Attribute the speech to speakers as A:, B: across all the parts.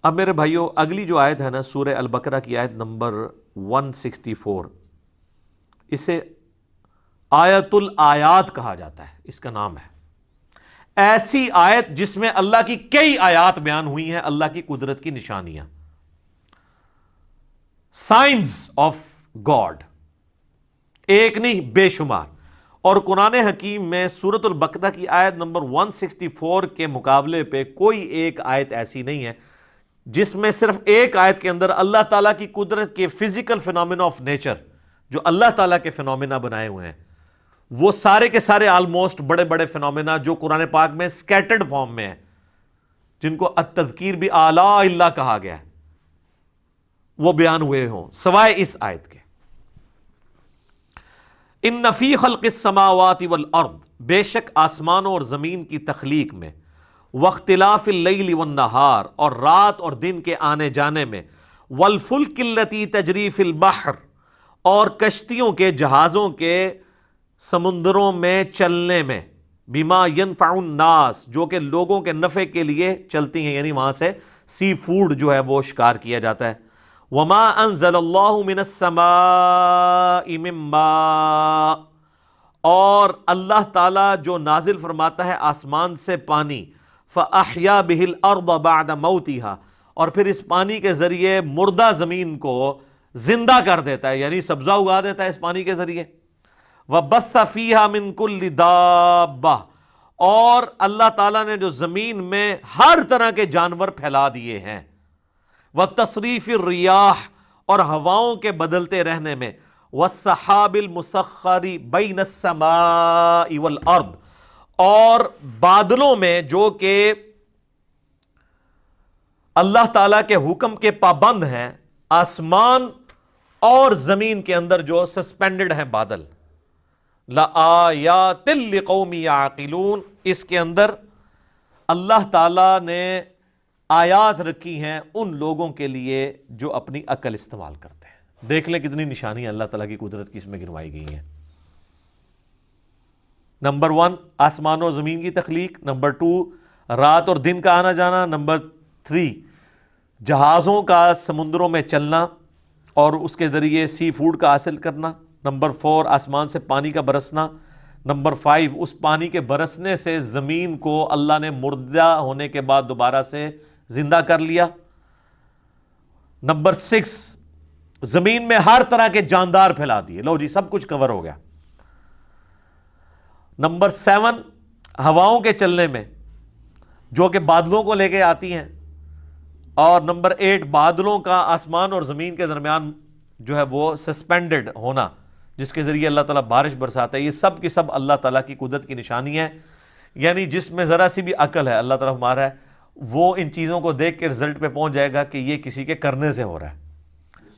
A: اب میرے بھائیوں اگلی جو آیت ہے نا سورہ البقرہ کی آیت نمبر 164، اسے آیت الآیات کہا جاتا ہے، اس کا نام ہے ایسی آیت جس میں اللہ کی کئی آیات بیان ہوئی ہیں، اللہ کی قدرت کی نشانیاں، سائنز آف گاڈ، ایک نہیں بے شمار۔ اور قرآن حکیم میں سورۃ البقرہ کی آیت نمبر 164 کے مقابلے پہ کوئی ایک آیت ایسی نہیں ہے جس میں صرف ایک آیت کے اندر اللہ تعالیٰ کی قدرت کے فزیکل فینومینا آف نیچر، جو اللہ تعالیٰ کے فینومینا بنائے ہوئے ہیں، وہ سارے کے سارے آلموسٹ بڑے بڑے فینومینا جو قرآن پاک میں سکیٹرڈ فارم میں ہیں، جن کو التذکیر بھی آلاء اللہ کہا گیا ہے، وہ بیان ہوئے ہوں سوائے اس آیت کے۔ ان فی خلق السماوات والارض، بے شک آسمانوں اور زمین کی تخلیق میں، واختلاف اللیل والنہار، اور رات اور دن کے آنے جانے میں، والفلک التی تجری فی البحر، اور کشتیوں کے جہازوں کے سمندروں میں چلنے میں، بما ینفع الناس، جو کہ لوگوں کے نفع کے لیے چلتی ہیں، یعنی وہاں سے سی فوڈ جو ہے وہ شکار کیا جاتا ہے۔ وما انزل اللہ من السماء من ماء، اور اللہ تعالیٰ جو نازل فرماتا ہے آسمان سے پانی، فاحیا بہ الارض بعد موتها، اور پھر اس پانی کے ذریعے مردہ زمین کو زندہ کر دیتا ہے، یعنی سبزہ اگا دیتا ہے اس پانی کے ذریعے۔ وبث فیہا من کل دابہ، اور اللہ تعالیٰ نے جو زمین میں ہر طرح کے جانور پھیلا دیے ہیں، وتصریف الریاح، اور ہواؤں کے بدلتے رہنے میں، والسحاب المسخر بین السماء والارض، اور بادلوں میں جو کہ اللہ تعالیٰ کے حکم کے پابند ہیں، آسمان اور زمین کے اندر جو سسپینڈڈ ہیں بادل، لآیات لقوم یعقلون، اس کے اندر اللہ تعالیٰ نے آیات رکھی ہیں ان لوگوں کے لیے جو اپنی عقل استعمال کرتے ہیں۔ دیکھ لیں کتنی نشانیاں اللہ تعالیٰ کی قدرت کی اس میں گنوائی گئی ہیں۔ نمبر 1 آسمان و زمین کی تخلیق، نمبر 2 رات اور دن کا آنا جانا، نمبر 3 جہازوں کا سمندروں میں چلنا اور اس کے ذریعے سی فوڈ کا حاصل کرنا، نمبر 4 آسمان سے پانی کا برسنا، نمبر 5 اس پانی کے برسنے سے زمین کو اللہ نے مردہ ہونے کے بعد دوبارہ سے زندہ کر لیا، نمبر 6 زمین میں ہر طرح کے جاندار پھیلا دیے، لو جی سب کچھ کور ہو گیا، نمبر 7 ہواؤں کے چلنے میں جو کہ بادلوں کو لے کے آتی ہیں، اور نمبر 8 بادلوں کا آسمان اور زمین کے درمیان جو ہے وہ سسپینڈڈ ہونا، جس کے ذریعے اللہ تعالیٰ بارش برساتا ہے۔ یہ سب کی سب اللہ تعالیٰ کی قدرت کی نشانی ہے، یعنی جس میں ذرا سی بھی عقل ہے اللہ تعالیٰ ہمارا ہے، وہ ان چیزوں کو دیکھ کے رزلٹ پہ پہنچ جائے گا کہ یہ کسی کے کرنے سے ہو رہا ہے۔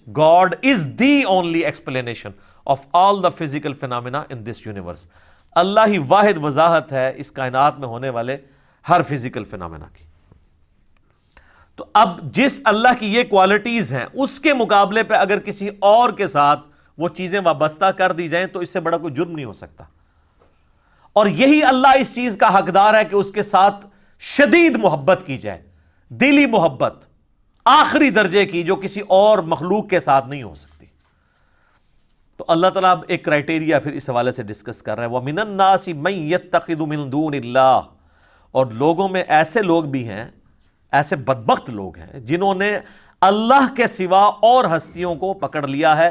A: God is the only explanation of all the physical phenomena in this universe۔ اللہ ہی واحد وضاحت ہے اس کائنات میں ہونے والے ہر فزیکل فینومینا کی۔ تو اب جس اللہ کی یہ کوالٹیز ہیں اس کے مقابلے پہ اگر کسی اور کے ساتھ وہ چیزیں وابستہ کر دی جائیں تو اس سے بڑا کوئی جرم نہیں ہو سکتا، اور یہی اللہ اس چیز کا حقدار ہے کہ اس کے ساتھ شدید محبت کی جائے، دلی محبت آخری درجے کی، جو کسی اور مخلوق کے ساتھ نہیں ہو سکتی۔ تو اللہ تعالیٰ اب ایک کرائٹیریا پھر اس حوالے سے ڈسکس کر رہا ہے، وَمِنَ النَّاسِ مَن يَتَّخِذُ مِن دُونِ اللَّهِ، اور لوگوں میں ایسے لوگ بھی ہیں، ایسے بدبخت لوگ ہیں جنہوں نے اللہ کے سوا اور ہستیوں کو پکڑ لیا ہے،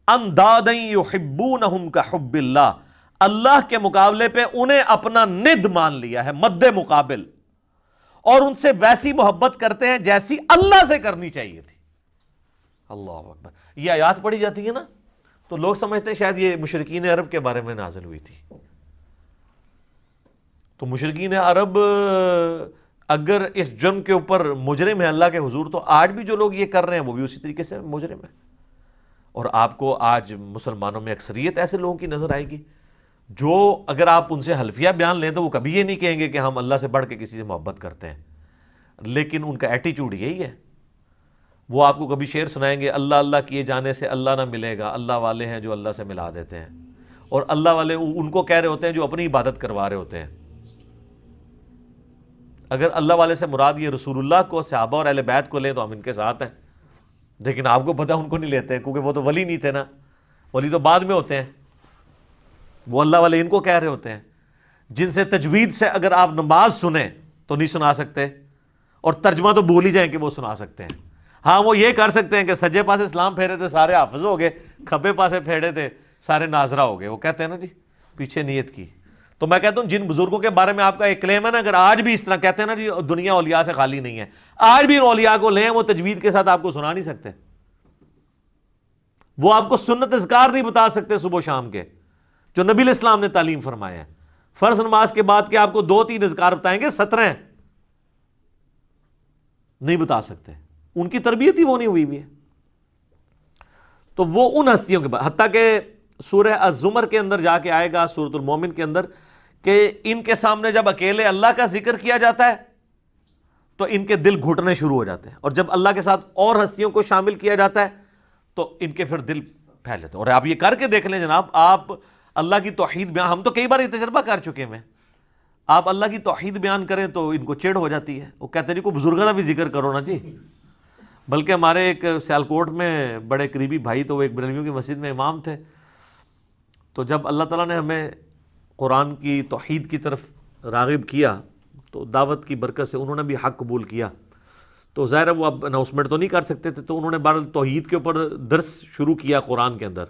A: اندادً یحبونہم کحب اللہ، اللہ کے مقابلے پہ انہیں اپنا ند مان لیا ہے، مد مقابل، اور ان سے ویسی محبت کرتے ہیں جیسی اللہ سے کرنی چاہیے تھی۔ اللہ اکبر، یہ آیات پڑھی جاتی ہے نا تو لوگ سمجھتے ہیں شاید یہ مشرکین عرب کے بارے میں نازل ہوئی تھی۔ تو مشرکین عرب اگر اس جرم کے اوپر مجرم ہے اللہ کے حضور، تو آج بھی جو لوگ یہ کر رہے ہیں وہ بھی اسی طریقے سے مجرم ہے۔ اور آپ کو آج مسلمانوں میں اکثریت ایسے لوگوں کی نظر آئے گی جو اگر آپ ان سے حلفیہ بیان لیں تو وہ کبھی یہ نہیں کہیں گے کہ ہم اللہ سے بڑھ کے کسی سے محبت کرتے ہیں، لیکن ان کا ایٹیچیوڈ یہی ہے۔ وہ آپ کو کبھی شعر سنائیں گے، اللہ اللہ کیے جانے سے اللہ نہ ملے گا، اللہ والے ہیں جو اللہ سے ملا دیتے ہیں، اور اللہ والے ان کو کہہ رہے ہوتے ہیں جو اپنی عبادت کروا رہے ہوتے ہیں۔ اگر اللہ والے سے مراد یہ رسول اللہ کو، صحابہ اور اہل بیت کو لیں تو ہم ان کے ساتھ ہیں، لیکن آپ کو پتہ ان کو نہیں لیتے کیونکہ وہ تو ولی نہیں تھے نا، ولی تو بعد میں ہوتے ہیں، وہ اللہ والے ان کو کہہ رہے ہوتے ہیں جن سے تجوید سے اگر آپ نماز سنیں تو نہیں سنا سکتے، اور ترجمہ تو بھول ہی جائیں کہ وہ سنا سکتے ہیں۔ ہاں وہ یہ کر سکتے ہیں کہ سجے پاسے اسلام پھیرے تھے سارے حافظ ہو گئے، کھبے پاسے پھیرے تھے سارے ناظرہ ہو گئے، وہ کہتے ہیں نا جی پیچھے نیت کی۔ تو میں کہتا ہوں جن بزرگوں کے بارے میں آپ کا ایک کلیم ہے نا، اگر آج بھی اس طرح کہتے ہیں نا جی دنیا اولیاء سے خالی نہیں ہے، آج بھی ان اولیاء کو لیں، وہ تجوید کے ساتھ آپ کو سنا نہیں سکتے، وہ آپ کو سنت اذکار نہیں بتا سکتے صبح و شام کے جو نبی علیہ السلام نے تعلیم فرمایا ہے۔ فرض نماز کے بعد کے آپ کو 2-3 اذکار بتائیں گے، 17 نہیں بتا سکتے، ان کی تربیت ہی وہ نہیں ہوئی بھی ہے۔ تو وہ ان ہستیوں کے بعد، حتیٰ کہ سورہ الزمر کے اندر جا کے آئے گا، سورۃ المومن کے اندر، کہ ان کے سامنے جب اکیلے اللہ کا ذکر کیا جاتا ہے تو ان کے دل گھٹنے شروع ہو جاتے ہیں، اور جب اللہ کے ساتھ اور ہستیوں کو شامل کیا جاتا ہے تو ان کے پھر دل پھیل جاتے ہیں۔ اور آپ یہ کر کے دیکھ لیں جناب، آپ اللہ کی توحید بیان، ہم تو کئی بار یہ تجربہ کر چکے ہیں، آپ اللہ کی توحید بیان کریں تو ان کو چڑ ہو جاتی ہے، وہ کہتے ہیں جی کو بزرگوں کا بھی ذکر کرو نا جی۔ بلکہ ہمارے ایک سیالکوٹ میں بڑے قریبی بھائی، تو وہ ایک بریلویوں کی مسجد میں امام تھے، تو جب اللہ تعالیٰ نے ہمیں قرآن کی توحید کی طرف راغب کیا تو دعوت کی برکت سے انہوں نے بھی حق قبول کیا، تو ظاہر ہے وہ اب اناؤنسمنٹ تو نہیں کر سکتے تھے، تو انہوں نے بہرحال توحید کے اوپر درس شروع کیا قرآن کے اندر،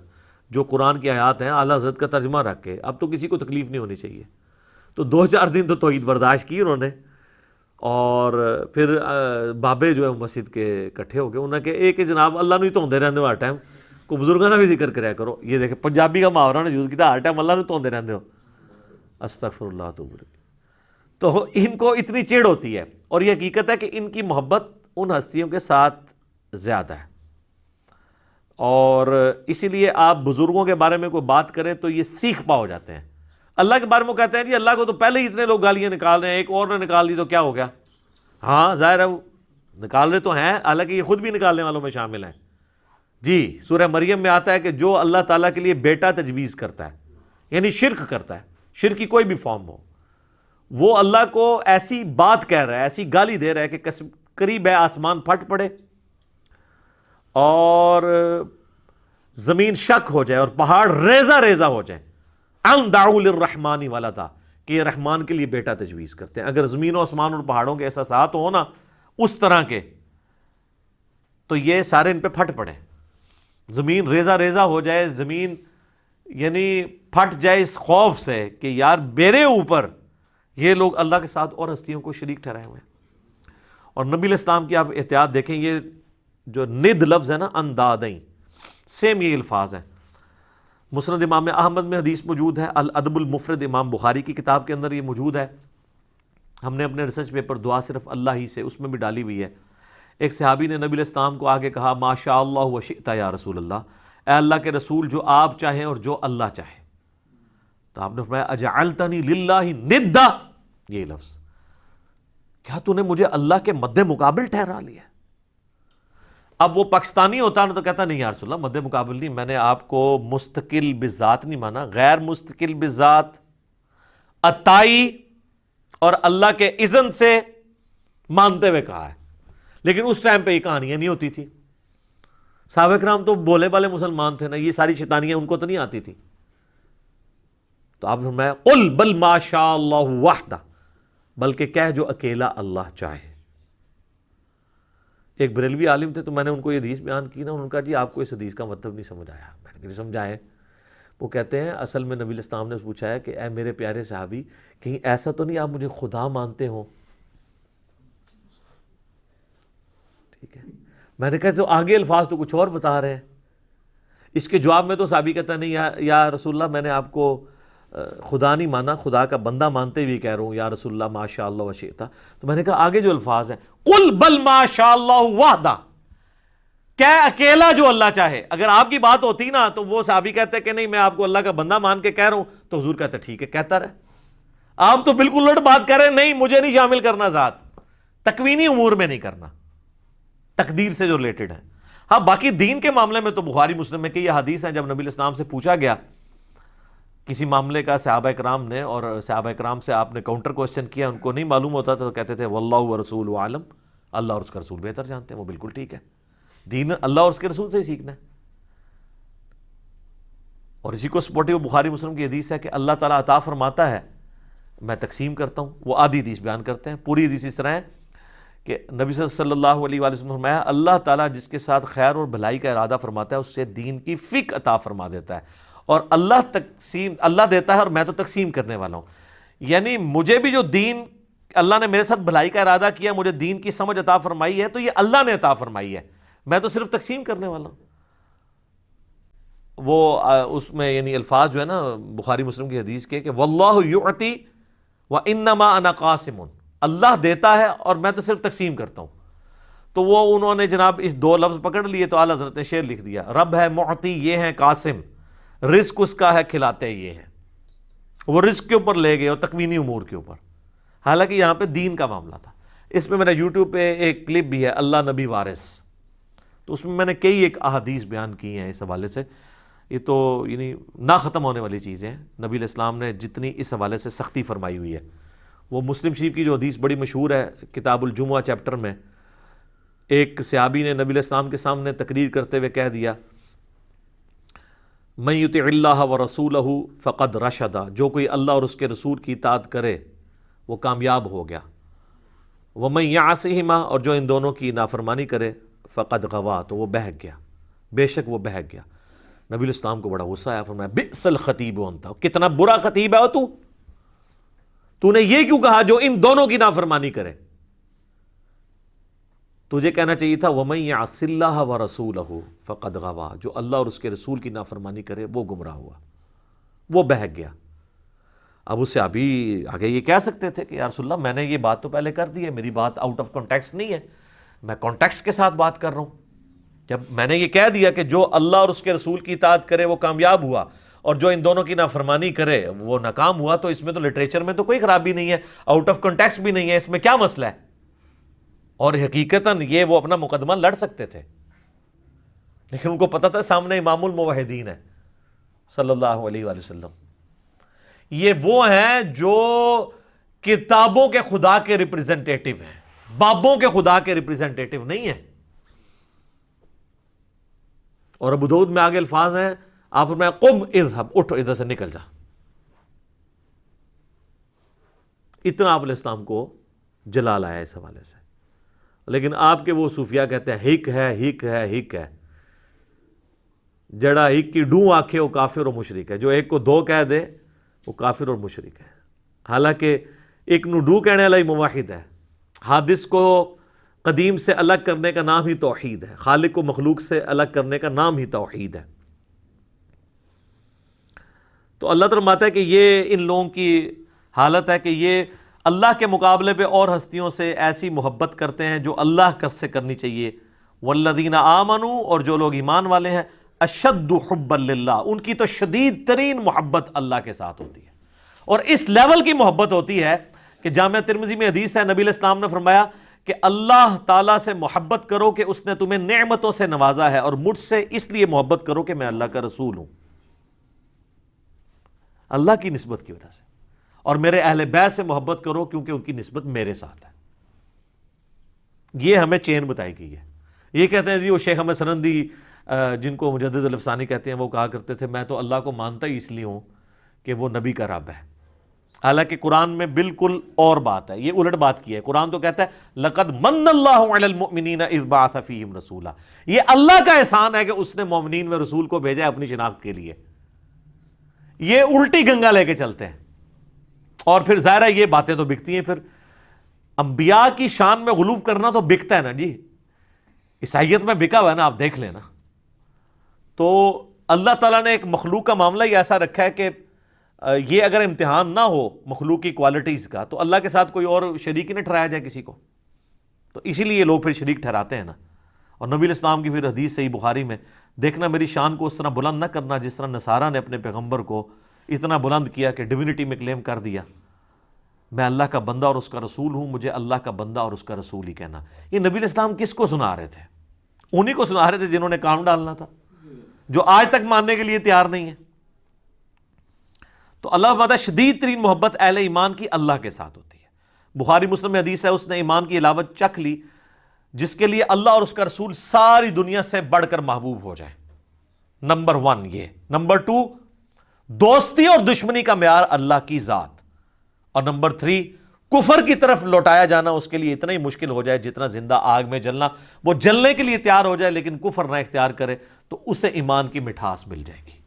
A: جو قرآن کی آیات ہیں اعلیٰ حضرت کا ترجمہ رکھ کے، اب تو کسی کو تکلیف نہیں ہونی چاہیے۔ تو 2-4 دن تو توحید برداشت کی انہوں نے، اور پھر بابے جو ہے مسجد کے اکٹھے ہو گئے، انہوں نے کہ ایک جناب اللہ نو ہی توندے رہندے ہو ہر ٹائم، کو بزرگوں کا بھی ذکر کریا کرو۔ یہ دیکھیں پنجابی کا محاورہ نے یوز کیا، ہر ٹائم اللہ نو توندے رہندے ہو، استغفر اللہ توب الیہ۔ تو ان کو اتنی چڑ ہوتی ہے، اور یہ حقیقت ہے کہ ان کی محبت ان ہستیوں کے ساتھ زیادہ ہے، اور اسی لیے آپ بزرگوں کے بارے میں کوئی بات کریں تو یہ سیکھ پا ہو جاتے ہیں۔ اللہ کے بارے میں کہتے ہیں جی اللہ کو تو پہلے ہی اتنے لوگ گالیاں نکال رہے ہیں، ایک اور نے نکال دی تو کیا ہو گیا؟ ہاں ظاہر ہے وہ نکال رہے تو ہیں، حالانکہ یہ خود بھی نکالنے والوں میں شامل ہیں جی۔ سورہ مریم میں آتا ہے کہ جو اللہ تعالیٰ کے لیے بیٹا تجویز کرتا ہے، یعنی شرک کرتا ہے، شرک کی کوئی بھی فارم ہو، وہ اللہ کو ایسی بات کہہ رہا ہے، ایسی گالی دے رہا ہے کہ قریب ہے آسمان پھٹ پڑے اور زمین شک ہو جائے اور پہاڑ ریزہ ریزہ ہو جائے، ان دعوا للرحمن ولدا، کہ یہ رحمان کے لیے بیٹا تجویز کرتے ہیں۔ اگر زمین و آسمان اور پہاڑوں کے احساسات ہو نا اس طرح کے، تو یہ سارے ان پہ پھٹ پڑے، زمین ریزہ ریزہ ہو جائے، زمین یعنی پھٹ جائے اس خوف سے کہ یار میرے اوپر یہ لوگ اللہ کے ساتھ اور ہستیوں کو شریک ٹھہرائے ہوئے ہیں۔ اور نبی علیہ السلام کی آپ احتیاط دیکھیں، یہ جو ند لفظ ہے نا، اندادیں، سیم یہ الفاظ ہیں۔ مسند امام احمد میں حدیث موجود ہے، الادب المفرد امام بخاری کی کتاب کے اندر یہ موجود ہے، ہم نے اپنے ریسرچ پیپر دعا صرف اللہ ہی سے اس میں بھی ڈالی ہوئی ہے۔ ایک صحابی نے نبی علیہ السلام کو آگے کہا، ما شاء اللہ و شئت یا رسول اللہ، اے اللہ کے رسول جو آپ چاہیں اور جو اللہ چاہے۔ تو آپ نے فرمایا اجعلتنی للہ ندا، یہ لفظ، کیا تو نے مجھے اللہ کے مد مقابل ٹھہرا لیا؟ اب وہ پاکستانی ہوتا نا تو کہتا نہیں یا رسول اللہ مد مقابل نہیں، میں نے آپ کو مستقل بذات نہیں مانا، غیر مستقل بذات، عطائی اور اللہ کے اذن سے مانتے ہوئے کہا ہے۔ لیکن اس ٹائم پہ یہ کہانیاں نہیں ہوتی تھی، صحابہ کرام تو بولے والے مسلمان تھے نا، یہ ساری شیطانیاں ان کو تو نہیں آتی تھی۔ تو آپ نے فرمایا قل بل ما شاء اللہ وحدہ، بلکہ کہہ جو اکیلا اللہ چاہے۔ ایک بریلوی عالم تھے، تو میں نے ان کو یہ حدیث بیان کی نا، انہوں نے کہا جی آپ کو اس حدیث کا مطلب نہیں سمجھ آیا۔ میں نے کہا نہیں سمجھا ہے۔ وہ کہتے ہیں اصل میں نبی علیہ السلام نے پوچھا ہے کہ اے میرے پیارے صحابی، کہیں ایسا تو نہیں آپ مجھے خدا مانتے ہو؟ ٹھیک ہے، میں نے کہا تو آگے الفاظ تو کچھ اور بتا رہے ہیں۔ اس کے جواب میں تو صحابی کہتا نہیں یا رسول اللہ میں نے آپ کو خدا نہیں مانا، خدا کا بندہ مانتے ہوئے کہہ رہا ہوں یا رسول اللہ ما شاء اللہ وشئتا۔ تو میں نے کہا آگے جو الفاظ ہیں قل بل ما شاء اللہ وحدہ، کہہ اکیلا جو اللہ چاہے۔ اگر آپ کی بات ہوتی نا تو وہ صحابی کہتے کہ نہیں میں آپ کو اللہ کا بندہ مان کے کہہ رہا ہوں، تو حضور کہتے ٹھیک ہے کہتا رہے۔ آپ تو بالکل الٹ بات کر رہے ہیں، نہیں مجھے نہیں شامل کرنا ذات، تکوینی امور میں نہیں کرنا، تقدیر سے جو ریلیٹڈ ہے۔ ہاں باقی دین کے معاملے میں تو بخاری مسلم میں کہ یہ حدیث ہیں، جب نبی علیہ السلام سے پوچھا گیا کسی معاملے کا صحابہ کرام نے، اور صحابہ کرام سے آپ نے کاؤنٹر کوشچن کیا، ان کو نہیں معلوم ہوتا تو کہتے تھے واللہ ورسولہ عالم، اللہ اور اس کا رسول بہتر جانتے ہیں. وہ بالکل ٹھیک ہے، دین اللہ اور اس کے رسول سے ہی سیکھنا ہے. اور اسی کو سپورٹیو بخاری مسلم کی حدیث ہے کہ اللہ تعالیٰ عطا فرماتا ہے، میں تقسیم کرتا ہوں. وہ آدھی حدیث بیان کرتے ہیں، پوری حدیث اس طرح ہے کہ نبی صلی اللہ علیہ وآلہ وسلم نے فرمایا اللہ تعالیٰ جس کے ساتھ خیر اور بھلائی کا ارادہ فرماتا ہے اس سے دین کی فقہ عطا فرما دیتا ہے. اور اللہ دیتا ہے اور میں تو تقسیم کرنے والا ہوں. یعنی مجھے بھی جو دین اللہ نے میرے ساتھ بھلائی کا ارادہ کیا، مجھے دین کی سمجھ عطا فرمائی ہے، تو یہ اللہ نے عطا فرمائی ہے، میں تو صرف تقسیم کرنے والا ہوں. وہ اس میں یعنی الفاظ جو ہے نا بخاری مسلم کی حدیث کے کہ واللہ یعطی وانما انا قاسم، اللہ دیتا ہے اور میں تو صرف تقسیم کرتا ہوں. تو وہ انہوں نے جناب اس دو لفظ پکڑ لیے تو اعلیٰ حضرت نے شعر لکھ دیا، رب ہے معطی، یہ ہے قاسم، رزق اس کا ہے کھلاتے یہ ہے. وہ رزق کے اوپر لے گئے اور تکوینی امور کے اوپر، حالانکہ یہاں پہ دین کا معاملہ تھا. اس میں میرا یوٹیوب پہ ایک کلپ بھی ہے اللہ نبی وارث، تو اس میں نے کئی ایک احادیث بیان کی ہیں اس حوالے سے. یہ تو یعنی نہ ختم ہونے والی چیزیں ہیں. نبی علیہ السلام نے جتنی اس حوالے سے سختی فرمائی ہوئی ہے. وہ مسلم شریف کی جو حدیث بڑی مشہور ہے کتاب الجمعہ چیپٹر میں، ایک صحابی نے نبی علیہ السلام کے سامنے تقریر کرتے ہوئے کہہ دیا من یطع اللہ ورسولہ فقد رشد، جو کوئی اللہ اور اس کے رسول کی اطاعت کرے وہ کامیاب ہو گیا. ومن یعصہما، اور جو ان دونوں کی نافرمانی کرے فقد غوا، تو وہ بہک گیا، بے شک وہ بہک گیا. نبی علیہ السلام کو بڑا غصہ آیا، فرمایا بئس الخطیب انت، کتنا برا خطیب ہے تو نے یہ کیوں کہا جو ان دونوں کی نافرمانی کرے؟ تجھے کہنا چاہیے تھا وَمَن يَعْصِ اللَّهَ وَرَسُولَهُ فَقَدْ غَوَىٰ، جو اللہ اور اس کے رسول کی نافرمانی کرے وہ گمراہ ہوا، وہ بہک گیا. اب اس سے ابھی آگے یہ کہہ سکتے تھے کہ یا رسول اللہ میں نے یہ بات تو پہلے کر دی ہے، میری بات آؤٹ آف کانٹیکسٹ نہیں ہے، میں کانٹیکسٹ کے ساتھ بات کر رہا ہوں. جب میں نے یہ کہہ دیا کہ جو اللہ اور اس کے رسول کی اطاعت کرے وہ کامیاب ہوا اور جو ان دونوں کی نافرمانی کرے وہ ناکام ہوا، تو اس میں تو لٹریچر میں تو کوئی خرابی نہیں ہے، آؤٹ آف کانٹیکسٹ بھی نہیں ہے، اس میں کیا مسئلہ ہے؟ اور حقیقتاً یہ وہ اپنا مقدمہ لڑ سکتے تھے، لیکن ان کو پتہ تھا سامنے امام الموحدین ہے صلی اللہ علیہ وآلہ وسلم. یہ وہ ہیں جو کتابوں کے خدا کے ریپریزنٹیٹو ہیں، بابوں کے خدا کے ریپریزنٹیٹو نہیں ہیں. اور ابو داؤد میں آگے الفاظ ہیں، آپ فرمایا قم اذهب، اٹھ ادھر سے نکل جا. اتنا آپ علیہ السلام کو جلال آیا اس حوالے سے. لیکن آپ کے وہ صوفیاء کہتے ہیں ہک ہے ہک ہے ہک ہے، جڑا ہک کی ڈوں آنکھے وہ کافر و مشرک ہے. جو ایک کو دو کہہ دے وہ کافر اور مشرک ہے. حالانکہ ایک نو ڈو کہنے والا ہی موحد ہے. حادث کو قدیم سے الگ کرنے کا نام ہی توحید ہے، خالق کو مخلوق سے الگ کرنے کا نام ہی توحید ہے. تو اللہ تعالیٰ فرماتا ہے کہ یہ ان لوگوں کی حالت ہے کہ یہ اللہ کے مقابلے پہ اور ہستیوں سے ایسی محبت کرتے ہیں جو اللہ سے کرنی چاہیے. والذین آمنوا، اور جو لوگ ایمان والے ہیں، اشد حبا للہ، ان کی تو شدید ترین محبت اللہ کے ساتھ ہوتی ہے. اور اس لیول کی محبت ہوتی ہے کہ جامعہ ترمذی میں حدیث ہے، نبی علیہ السلام نے فرمایا کہ اللہ تعالیٰ سے محبت کرو کہ اس نے تمہیں نعمتوں سے نوازا ہے، اور مجھ سے اس لیے محبت کرو کہ میں اللہ کا رسول ہوں، اللہ کی نسبت کی وجہ سے. اور میرے اہل بیت سے محبت کرو کیونکہ ان کی نسبت میرے ساتھ ہے. یہ ہمیں چین بتائی گئی ہے. یہ کہتے ہیں جی وہ شیخ احمد سنندی جن کو مجدد الافسانی کہتے ہیں، وہ کہا کرتے تھے میں تو اللہ کو مانتا ہی اس لیے ہوں کہ وہ نبی کا رب ہے. حالانکہ قرآن میں بالکل اور بات ہے، یہ الٹ بات کی ہے. قرآن تو کہتا ہے لَقَدْ مَنَّ اللَّهُ عَلَى الْمُؤْمِنِينَ إِذْ بَعَثَ فِيهِمْ رَسُولًا، یہ اللہ کا احسان ہے کہ اس نے مومنین میں رسول کو بھیجا ہے اپنی شناخت کے لیے. یہ الٹی گنگا لے کے چلتے ہیں. اور پھر ظاہر ہے یہ باتیں تو بکتی ہیں. پھر انبیاء کی شان میں غلو کرنا تو بکتا ہے نا جی، عیسائیت میں بکا ہوا ہے نا، آپ دیکھ لیں نا. تو اللہ تعالیٰ نے ایک مخلوق کا معاملہ ہی ایسا رکھا ہے کہ یہ اگر امتحان نہ ہو مخلوق کی کوالٹیز کا تو اللہ کے ساتھ کوئی اور شریک ہی نہ ٹھہرایا جائے کسی کو. تو اسی لیے لوگ پھر شریک ٹھہراتے ہیں نا. اور نبی علیہ السلام کی پھر حدیث صحیح بخاری میں دیکھنا، میری شان کو اس طرح بلند نہ کرنا جس طرح نصارہ نے اپنے پیغمبر کو اتنا بلند کیا کہ ڈیوینٹی میں کلیم کر دیا. میں اللہ کا بندہ اور اس کا رسول ہوں، مجھے اللہ کا بندہ اور اس کا رسول ہی کہنا. یہ نبی علیہ السلام کس کو سنا رہے تھے؟ انہی کو سنا رہے تھے جنہوں نے کام ڈالنا تھا، جو آج تک ماننے کے لیے تیار نہیں ہے. تو اللہ فرماتا ہے شدید ترین محبت اہل ایمان کی اللہ کے ساتھ ہوتی ہے۔ بخاری مسلم میں حدیث ہے، اس نے ایمان کی علاوت چکھ لی جس کے لیے اللہ اور اس کا رسول ساری دنیا سے بڑھ کر محبوب ہو جائے۔ نمبر 1 یہ۔ نمبر 2 دوستی اور دشمنی کا معیار اللہ کی ذات، اور نمبر 3 کفر کی طرف لوٹایا جانا اس کے لیے اتنا ہی مشکل ہو جائے جتنا زندہ آگ میں جلنا، وہ جلنے کے لیے تیار ہو جائے لیکن کفر نہ اختیار کرے تو اسے ایمان کی مٹھاس مل جائے گی۔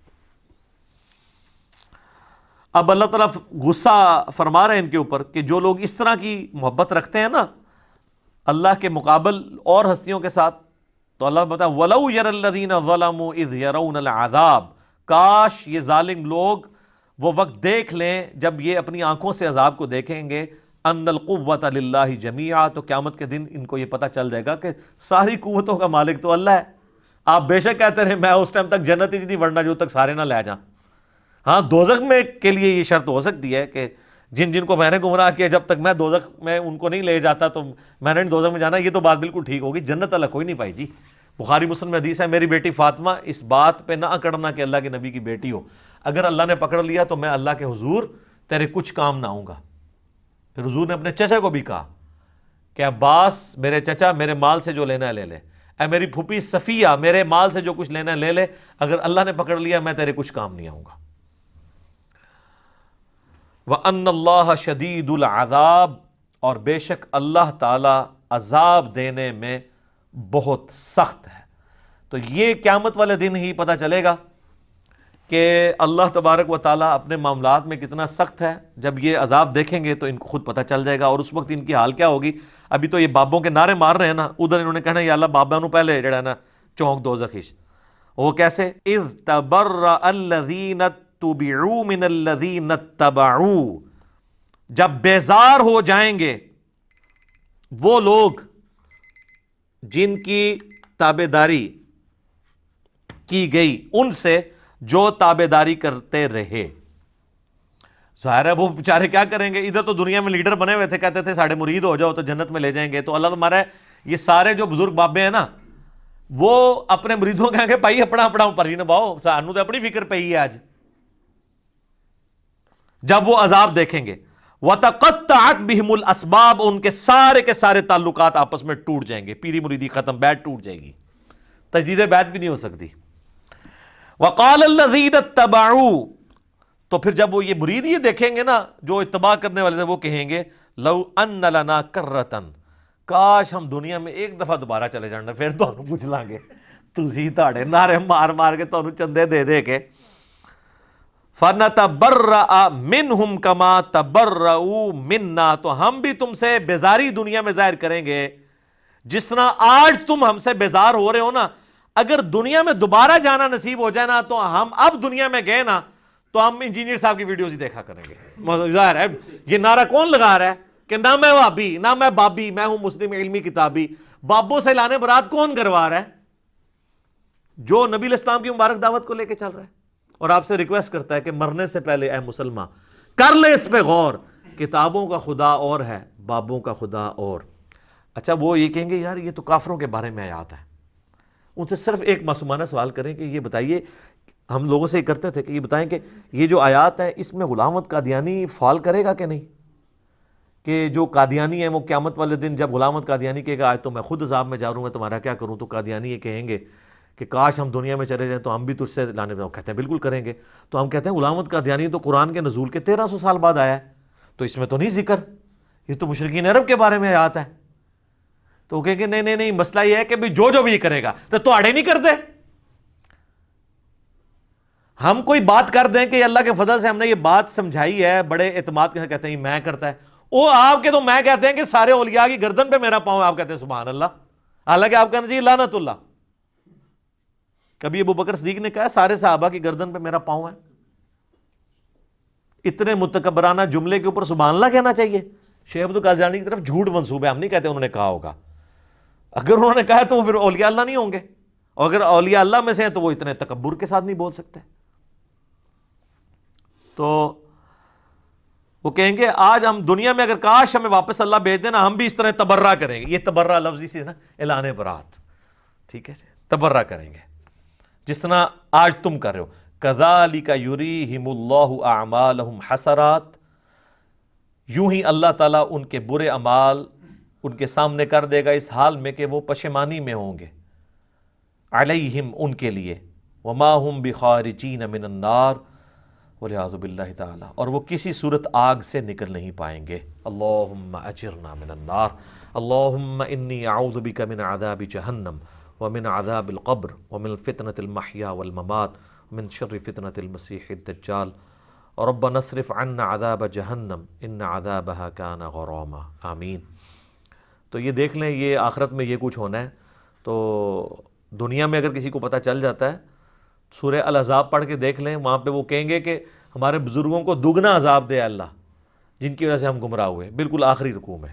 A: اب اللہ تعالیٰ غصہ فرما رہے ہیں ان کے اوپر کہ جو لوگ اس طرح کی محبت رکھتے ہیں نا اللہ کے مقابل اور ہستیوں کے ساتھ، تو اللہ بتا وَلَوْ يَرَ الَّذِينَ ظَلَمُوا إِذْ يَرَوْنَ الْعَذَابَ، کاش یہ ظالم لوگ وہ وقت دیکھ لیں جب یہ اپنی آنکھوں سے عذاب کو دیکھیں گے، ان القوت للہ جمیعا، تو قیامت کے دن ان کو یہ پتہ چل جائے گا کہ ساری قوتوں کا مالک تو اللہ ہے۔ آپ بے شک کہتے رہے میں اس ٹائم تک جنت ہی نہیں ورنہ جو تک سارے نہ لے جائیں۔ ہاں دوزخ میں کے لیے یہ شرط ہو سکتی ہے کہ جن جن کو میں نے گمراہ کیا جب تک میں دوزخ میں ان کو نہیں لے جاتا تو میں نے دوزخ میں جانا، یہ تو بات بالکل ٹھیک ہوگی۔ جنت اللہ کوئی نہیں پائی جی۔ بخاری مسلم میں حدیث ہے میری بیٹی فاطمہ اس بات پہ نہ اکڑنا کہ اللہ کے نبی کی بیٹی ہو، اگر اللہ نے پکڑ لیا تو میں اللہ کے حضور تیرے کچھ کام نہ آؤں گا۔ پھر حضور نے اپنے چچا کو بھی کہا کہ عباس میرے چچا میرے مال سے جو لینا ہے لے لے، اے میری پھوپھی صفیہ میرے مال سے جو کچھ لینا ہے لے لے، اگر اللہ نے پکڑ لیا میں تیرے کچھ کام نہیں آؤں گا۔ وَأَنَّ اللَّهَ شَدِيدُ الْعَذَابِ، اور بے شک اللہ تعالی عذاب دینے میں بہت سخت ہے۔ تو یہ قیامت والے دن ہی پتہ چلے گا کہ اللہ تبارک و تعالیٰ اپنے معاملات میں کتنا سخت ہے۔ جب یہ عذاب دیکھیں گے تو ان کو خود پتہ چل جائے گا، اور اس وقت ان کی حال کیا ہوگی۔ ابھی تو یہ بابوں کے نعرے مار رہے ہیں نا، ادھر انہوں نے کہنا یا اللہ بابا نو پہلے جڑا نا چونک دو زخیش۔ وہ کیسے؟ اِذْ تَبَرَّأَ الَّذِينَ اتُّبِعُوا مِنَ الَّذِينَ اتَّبَعُوا، جب بیزار ہو جائیں گے وہ لوگ جن کی تابعداری کی گئی ان سے جو تابعداری کرتے رہے۔ ظاہر ہے وہ بیچارے کیا کریں گے، ادھر تو دنیا میں لیڈر بنے ہوئے تھے، کہتے تھے ساڑھے مرید ہو جاؤ تو جنت میں لے جائیں گے۔ تو اللہ تمہارا یہ سارے جو بزرگ بابے ہیں نا وہ اپنے مریدوں کہیں گے بھائی اپنا اپنا پر ہی نبھاؤ، سانو تو اپنی فکر پئی ہے آج۔ جب وہ عذاب دیکھیں گے وَتَقَطَّعَتْ بِهِمُ الْأَسْبَابُ، ان کے سارے تعلقات آپس میں ٹوٹ جائیں گے، پیری مریدی ختم، بیعت ٹوٹ جائے گی، تجدید بیعت بھی نہیں ہو سکتی۔ وَقَالَ الَّذِينَ اتَّبَعُوا، تو پھر جب وہ یہ مرید یہ دیکھیں گے نا جو اتباع کرنے والے تھے وہ کہیں گے لَوْ أَنَّ لَنَا كَرَّةً، کاش ہم دنیا میں ایک دفعہ دوبارہ چلے جانا، پھر تو انہوں پوچھ لیں گے تسی تاڑے نعرے مار مار کے تو انہوں چندے دے دے کے فَنَتَبَرَّأَ مِنْهُمْ كَمَا تَبَرَّؤُوا مِنَّا، تو ہم بھی تم سے بیزاری دنیا میں ظاہر کریں گے جس طرح آج تم ہم سے بیزار ہو رہے ہو نا۔ اگر دنیا میں دوبارہ جانا نصیب ہو جائے نا تو ہم اب دنیا میں گئے نا تو ہم انجینئر صاحب کی ویڈیوز ہی دیکھا کریں گے۔ ظاہر ہے یہ نعرہ کون لگا رہا ہے کہ نہ میں وہابی نہ میں بابی، میں ہوں مسلم علمی کتابی۔ بابوں سے لانے برات کون کروا رہا ہے؟ جو نبی علیہ السلام کی مبارک دعوت کو لے کے چل رہا ہے، اور آپ سے ریکویسٹ کرتا ہے کہ مرنے سے پہلے اے مسلمان کر لے اس پہ غور، کتابوں کا خدا اور ہے، بابوں کا خدا اور۔ اچھا وہ یہ کہیں گے یار یہ تو کافروں کے بارے میں آیات ہے، ان سے صرف ایک معصومانہ سوال کریں کہ یہ بتائیے، ہم لوگوں سے یہ کرتے تھے کہ یہ بتائیں کہ یہ جو آیات ہے اس میں غلام احمد قادیانی فال کرے گا کہ نہیں، کہ جو قادیانی ہیں وہ قیامت والے دن جب غلام احمد قادیانی کہے گا آج تو میں خود عذاب میں جا رہا ہوں میں تمہارا کیا کروں، تو قادیانی یہ کہیں گے کہ کاش ہم دنیا میں چلے جائیں تو ہم بھی تجھ سے لانے میں، کہتے ہیں بالکل کریں گے۔ تو ہم کہتے ہیں غلام احمد قادیانی تو قرآن کے نزول کے 1300 سال بعد آیا ہے، تو اس میں تو نہیں ذکر، یہ تو مشرکین عرب کے بارے میں آیات ہے۔ تو وہ کہیں گے نہیں مسئلہ یہ ہے کہ جو بھی کرے گا تو آڑے نہیں کرتے۔ ہم کوئی بات کر دیں کہ اللہ کے فضل سے ہم نے یہ بات سمجھائی ہے بڑے اعتماد کے ساتھ، کہتے ہیں میں کرتا ہے وہ آپ کے، تو میں کہتے ہیں کہ سارے اولیاء کی گردن پہ میرا پاؤں ہے، آپ کہتے ہیں سبحان اللہ، حالانکہ آپ کہنا چاہیے لعنت اللہ۔ کبھی ابو بکر صدیق نے کہا سارے صحابہ کی گردن پہ میرا پاؤں ہے؟ اتنے متکبرانہ جملے کے اوپر سبحان اللہ کہنا چاہیے؟ شیخ عبد القادر کی طرف جھوٹ منسوب ہے، ہم نہیں کہتے انہوں نے کہا ہوگا، اگر انہوں نے کہا تو وہ پھر اولیاء اللہ نہیں ہوں گے، اور اگر اولیاء اللہ میں سے ہیں تو وہ اتنے تکبر کے ساتھ نہیں بول سکتے۔ تو وہ کہیں گے آج ہم دنیا میں اگر کاش ہمیں واپس اللہ بھیج دینا ہم بھی اس طرح تبرہ کریں گے، یہ تبرہ لفظی سے نا اعلان برات، ٹھیک ہے، تبرہ کریں گے جس طرح آج تم کر رہے ہو۔ کذالک یریہم اللہ اعمالہم حسرات، یوں ہی اللہ تعالیٰ ان کے برے اعمال ان کے سامنے کر دے گا اس حال میں کہ وہ پشیمانی میں ہوں گے، علیہم ان کے لیے، وما ہم بخارجین من النار، والعیاذ باللہ تعالی، اور وہ کسی صورت آگ سے نکل نہیں پائیں گے۔ اللہم اجرنا من النار، اللہم انی اعوذ بک من عذاب جہنم ومن عذاب القبر ومن فتنة المحیا والممات ومن شر فتنة المسیح الدجال، ربنا اصرف عنا عذاب جہنم ان عذابها کان غراما، آمین۔ تو یہ دیکھ لیں، یہ آخرت میں یہ کچھ ہونا ہے۔ تو دنیا میں اگر کسی کو پتہ چل جاتا ہے، سورہ الاحزاب پڑھ کے دیکھ لیں، وہاں پہ وہ کہیں گے کہ ہمارے بزرگوں کو دگنا عذاب دے اللہ، جن کی وجہ سے ہم گمراہ ہوئے، بالکل آخری رکوع میں۔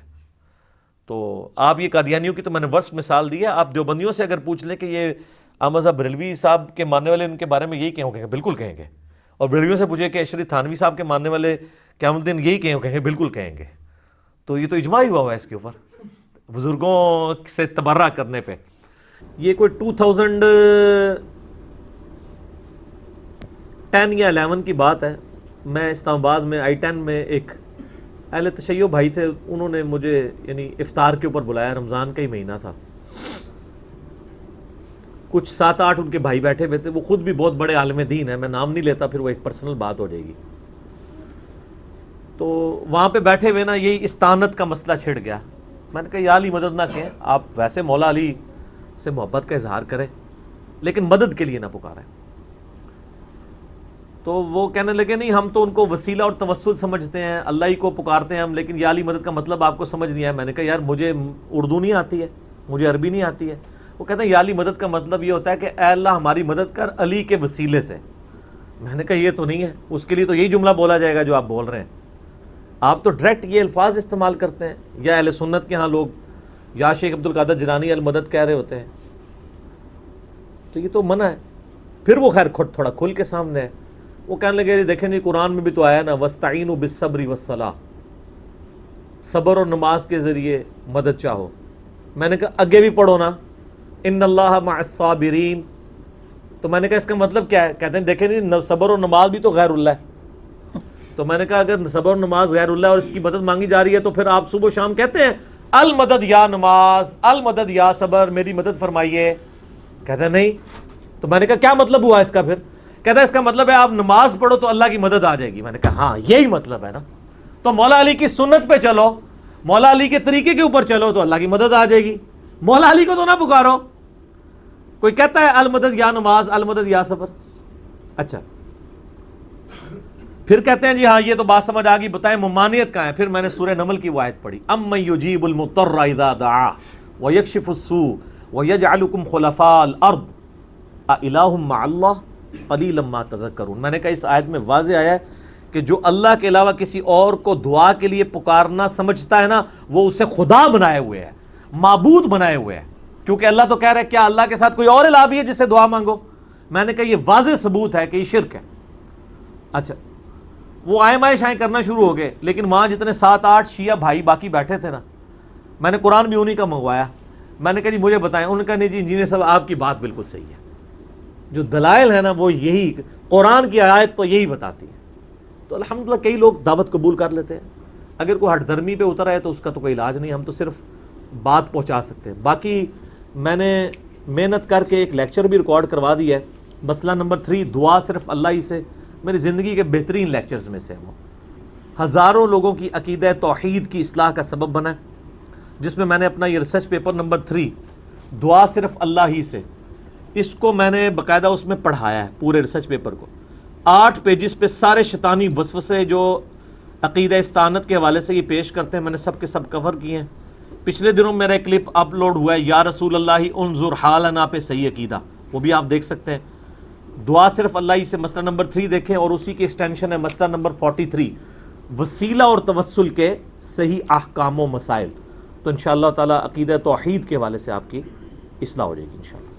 A: تو آپ یہ قادیانیوں کی تو میں نے ورسٹ مثال دی ہے، آپ دیوبندیوں سے اگر پوچھ لیں کہ یہ احمد صاحب بریلوی صاحب کے ماننے والے ان کے بارے میں یہی کہیں گے، بالکل کہیں گے، اور بریلویوں سے پوچھے کہ اشرف تھانوی صاحب کے ماننے والے قیامت الدین یہی کہیں گے، بالکل کہیں گے۔ تو یہ تو اجماع ہی ہوا ہے اس کے اوپر، بزرگوں سے تبرہ کرنے پہ۔ یہ کوئی 2010 یا 11 کی بات ہے، میں اسلام آباد میں I-10 میں ایک اہل تشیع بھائی تھے، انہوں نے مجھے یعنی افطار کے اوپر بلایا، رمضان کا ہی مہینہ تھا، کچھ 7-8 ان کے بھائی بیٹھے ہوئے تھے، وہ خود بھی بہت بڑے عالم دین ہیں، میں نام نہیں لیتا پھر وہ ایک پرسنل بات ہو جائے گی۔ تو وہاں پہ بیٹھے ہوئے نا یہی استانت کا مسئلہ چھڑ گیا۔ میں نے کہا یا علی مدد نہ کہیں، آپ ویسے مولا علی سے محبت کا اظہار کریں لیکن مدد کے لیے نہ پکاریں۔ تو وہ کہنے لگے نہیں، ہم تو ان کو وسیلہ اور توسل سمجھتے ہیں، اللہ ہی کو پکارتے ہیں ہم، لیکن یا علی مدد کا مطلب آپ کو سمجھ نہیں آیا۔ میں نے کہا یار مجھے اردو نہیں آتی ہے، مجھے عربی نہیں آتی ہے۔ وہ کہتے ہیں یا علی مدد کا مطلب یہ ہوتا ہے کہ اے اللہ ہماری مدد کر علی کے وسیلے سے۔ میں نے کہا یہ تو نہیں ہے، اس کے لیے تو یہی جملہ بولا جائے گا جو آپ بول رہے ہیں، آپ تو ڈائریکٹ یہ الفاظ استعمال کرتے ہیں، یا اہل سنت کے ہاں لوگ یا شیخ عبد القادر جیلانی المدد کہہ رہے ہوتے ہیں، تو یہ تو منع ہے۔ پھر وہ خیر تھوڑا کھل کے سامنے ہے، وہ کہنے لگے دیکھیں نہیں قرآن میں بھی تو آیا نا وَاسْتَعِينُوا بِالصَّبْرِ وَالصَّلَاةِ، صبر اور نماز کے ذریعے مدد چاہو۔ میں نے کہا آگے بھی پڑھو نا ان اللہ مع الصابرین، تو میں نے کہا اس کا مطلب کیا ہے؟ کہتے ہیں دیکھیں نہیں صبر اور نماز بھی تو غیر اللہ ہے۔ تو میں نے کہا اگر صبر اور نماز غیر اللہ اور اس کی مدد مانگی جا رہی ہے تو پھر آپ صبح و شام کہتے ہیں المدد یا نماز، المدد یا صبر، میری مدد فرمائیے، کہتے ہیں نہیں۔ تو میں نے کہا کیا مطلب ہوا اس کا؟ پھر کہتا ہے اس کا مطلب ہے آپ نماز پڑھو تو اللہ کی مدد آ جائے گی۔ میں نے کہا ہاں یہی مطلب ہے نا، تو مولا علی کی سنت پہ چلو، مولا علی کے طریقے کے اوپر چلو تو اللہ کی مدد آ جائے گی، مولا علی کو تو نہ پکارو۔ کوئی کہتا ہے المدد یا نماز، المدد یا صبر، اچھا پھر کہتے ہیں جی ہاں یہ تو بات سمجھ آ گئی، بتائیں ممانعت کہاں ہے؟ پھر میں نے سورہ نمل کی وہ آیت پڑھی، امن یجیب المضطر اذا دعا ویکشف السوء ویجعلکم خلفاء الارض االہ مع اللہ قلیلا ما تذکرون۔ میں نے کہا اس آیت میں واضح آیا ہے کہ جو اللہ کے علاوہ کسی اور کو دعا کے لیے پکارنا سمجھتا ہے نا، وہ اسے خدا بنائے ہوئے ہے، معبود بنائے ہوئے ہے، کیونکہ اللہ تو کہہ رہا ہے کیا اللہ کے ساتھ کوئی اور الہ بھی ہے جس سے دعا مانگو؟ میں نے کہا یہ واضح ثبوت ہے کہ یہ شرک ہے۔ اچھا وہ آئے مائے شائیں کرنا شروع ہو گئے، لیکن وہاں جتنے 7-8 شیعہ بھائی باقی بیٹھے تھے نا، میں نے قرآن بھی انہی کا منگوایا، میں نے کہا جی مجھے بتائیں، انہوں نے کہا نہیں جی انجینئر صاحب آپ کی بات بالکل صحیح ہے، جو دلائل ہے نا وہ یہی، قرآن کی آیت تو یہی بتاتی ہے۔ تو الحمدللہ کئی لوگ دعوت قبول کر لیتے ہیں، اگر کوئی ہٹ دھرمی پہ اتر آئے تو اس کا تو کوئی علاج نہیں، ہم تو صرف بات پہنچا سکتے ہیں۔ باقی میں نے محنت کر کے ایک لیکچر بھی ریکارڈ کروا دیا ہے، مسئلہ نمبر 3 دعا صرف اللہ ہی سے، میری زندگی کے بہترین لیکچرز میں سے وہ ہزاروں لوگوں کی عقیدہ توحید کی اصلاح کا سبب بنا ہے، جس میں نے اپنا یہ ریسرچ پیپر نمبر 3 دعا صرف اللہ ہی سے، اس کو میں نے باقاعدہ اس میں پڑھایا ہے، پورے ریسرچ پیپر کو 8 پیجز پہ سارے شیطانی وسوسے جو عقیدہ استانت کے حوالے سے یہ پیش کرتے ہیں میں نے سب کے سب کور کیے ہیں۔ پچھلے دنوں میرا ایک کلپ اپلوڈ ہوا ہے یا رسول اللہ انظر حالنا پہ صحیح عقیدہ، وہ بھی آپ دیکھ سکتے ہیں۔ دعا صرف اللہ ہی سے مسئلہ نمبر 3 دیکھیں، اور اسی کی ایکسٹینشن ہے مسئلہ نمبر 43 وسیلہ اور توسل کے صحیح احکام و مسائل۔ تو انشاءاللہ تعالی عقیدہ توحید کے حوالے سے آپ کی اصلاح ہو جائے گی انشاءاللہ۔